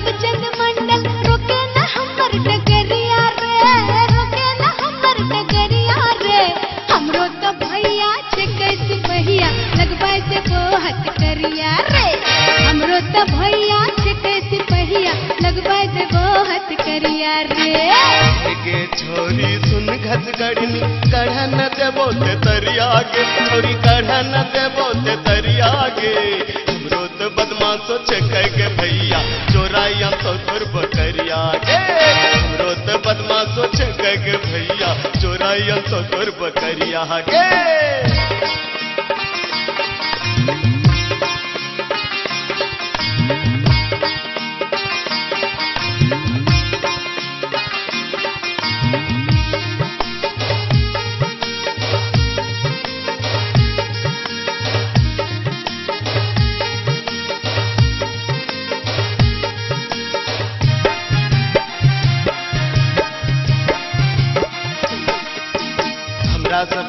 गुलाब चंद मंडल रोके न हमर डगरिया रे, रोके न हमर डगरिया रे। हमरो तो भैया छे कैसे पहिया लगबाई देबो हथकरिया रे, हमरो तो भैया छे कैसे पहिया लगबाई देबो हथकरिया रे। गे छोरी सुन घसगड़नी कढ़ा न देबो ते तरिया गे, छोरी कढ़ा न देबो ते तरिया गे। हमरो तो बदमाशो छे के भैया चोराइया तो तोर बकरिया गे, हमरो तो बदमाशो छे के भैया चोराइया तो तोर बकरिया गे।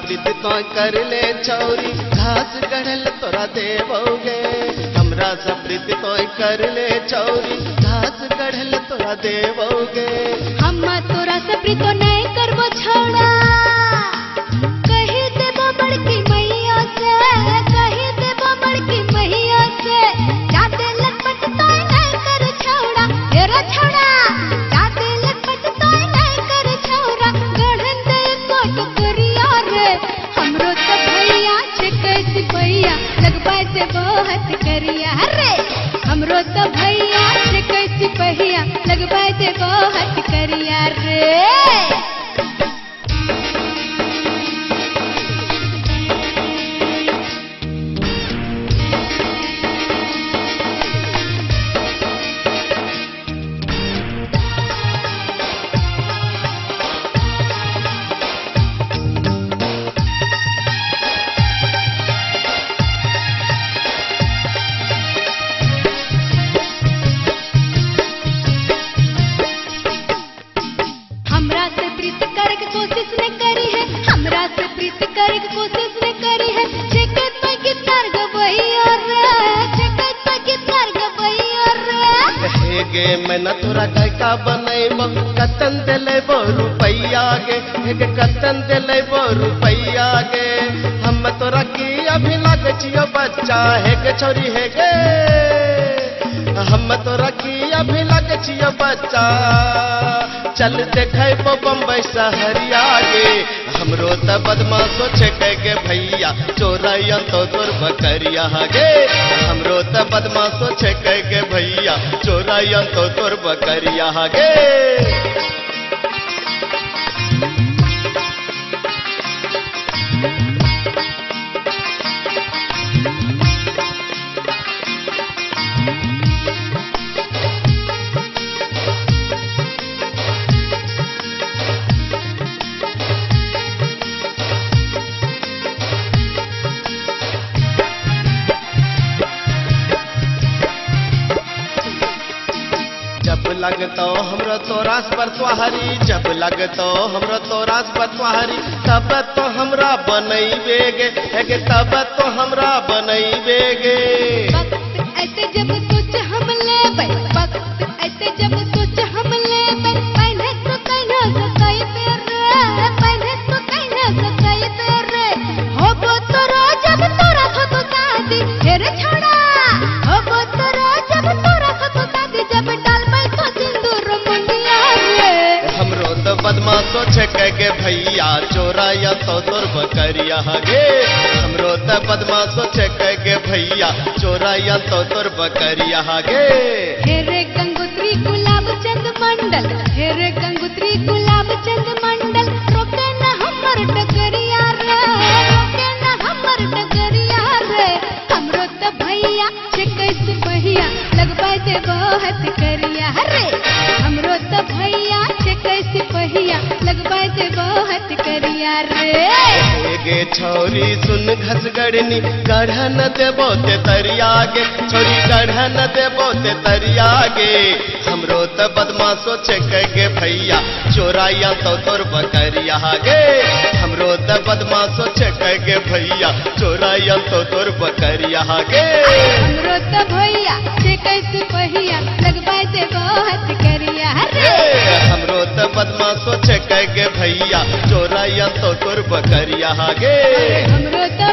प्रीति तो कर ले छौरी घास गढ़ल तोरा देवोगे, हमरा से प्रीति तो कर ले छौरी घास गढ़ल तोरा देवोगे। हम तोरा से प्रीतो नहीं करबो छौड़ा, कही देबो बड़की मैया से, कही देबो बड़की मैया से। जाते लटपट तो नहीं कर छौड़ा, हेरा छौड़ा जाते लटपट तो नहीं कर छौड़ा। गढ़न दे कोट करिया रे, हमरो तो भैया छे कैसे भैया लगबाई देबो हथकरिया रे, हमरो तो भैया छे कैसे पहिया लगबाई देबो हथकरिया रे। हमरा से प्रीत करे के कोशिश ने करी है, हमरा से प्रीत करे के कोशिश ने करी है। छेके तो गिटार गबैया रे, छेके तो गिटार गबैया रे। हे गे मैं न तोरा गायका बनैबो कतन देलेबो रुपैया गे, हे गे कतन देलेबो रुपैया गे। हम तोरा की अभी लाग छियो बच्चा, हे गे छोरी हे गे हम तोरा की अभी लाग छियो बच्चा। चल देखो बम्बई सहरिया गे, हमरो त बदमाशो छे के भैया चोराइया तो तोर बकरिया गे, हमरो त बदमाशो छे के भैया चोराइया तो तोर बकरिया गे। जब लगतो हमरो तोरास पर तुहारी, जब लगतो हमरो तोरास पर तुहारी, तब तो हमरा बनैबे गे, हे गे तब तो हमरा बनैबे गे। वक्त ऐसे जब सोच हम लेबै, वक्त ऐसे जब सोच हम लेबै। पहले तो कहना सकाई रे, पहले तो कहना सकाई रे। होबो तोरा जब तोरा खतो दादी, हेरे छोड़ा होबो तोरा जब तोरा खतो दादी। जब डालबै तो सिंदूर मुंडिया रे, हमरो तो बदमाशो छे के भैया चोराइया तो तोर बकरिया गे, हमरो तो बदमाशो छे के भैया चोराइया तो तोर बकरिया गे। हेरे गंगोत्री गुलाब चंद मंडल, हेरे गंगोत्री गुलाब चंद मंडल। रोके न हमर डगरिया रे, रोके न हमर डगरिया रे। हमरो तो भैया छे कैसे पहिया लगबाई देबो हथकरिया रे, हमरो तो भैया छे कैसे पहिया लगबाई देबो हथकरिया रे। गे छोरी सुन घसगड़नी गढ़ा न देबो ते तरिया गे, छोरी गढ़ा न देबो ते तरिया गे। हमरो त बदमाशो छे गे भैया चोराया तो तोर बकरिया गे हमरो त बदमाशो छे गे भैया चोराया तो तोर बकरिया गे हमरो तो भैया से कैसे पहिया लगवा दे बहुत करिया रे हमरो त बदमाशो छे गे भैया चोराया तो तोर बकरिया गे हमरो तो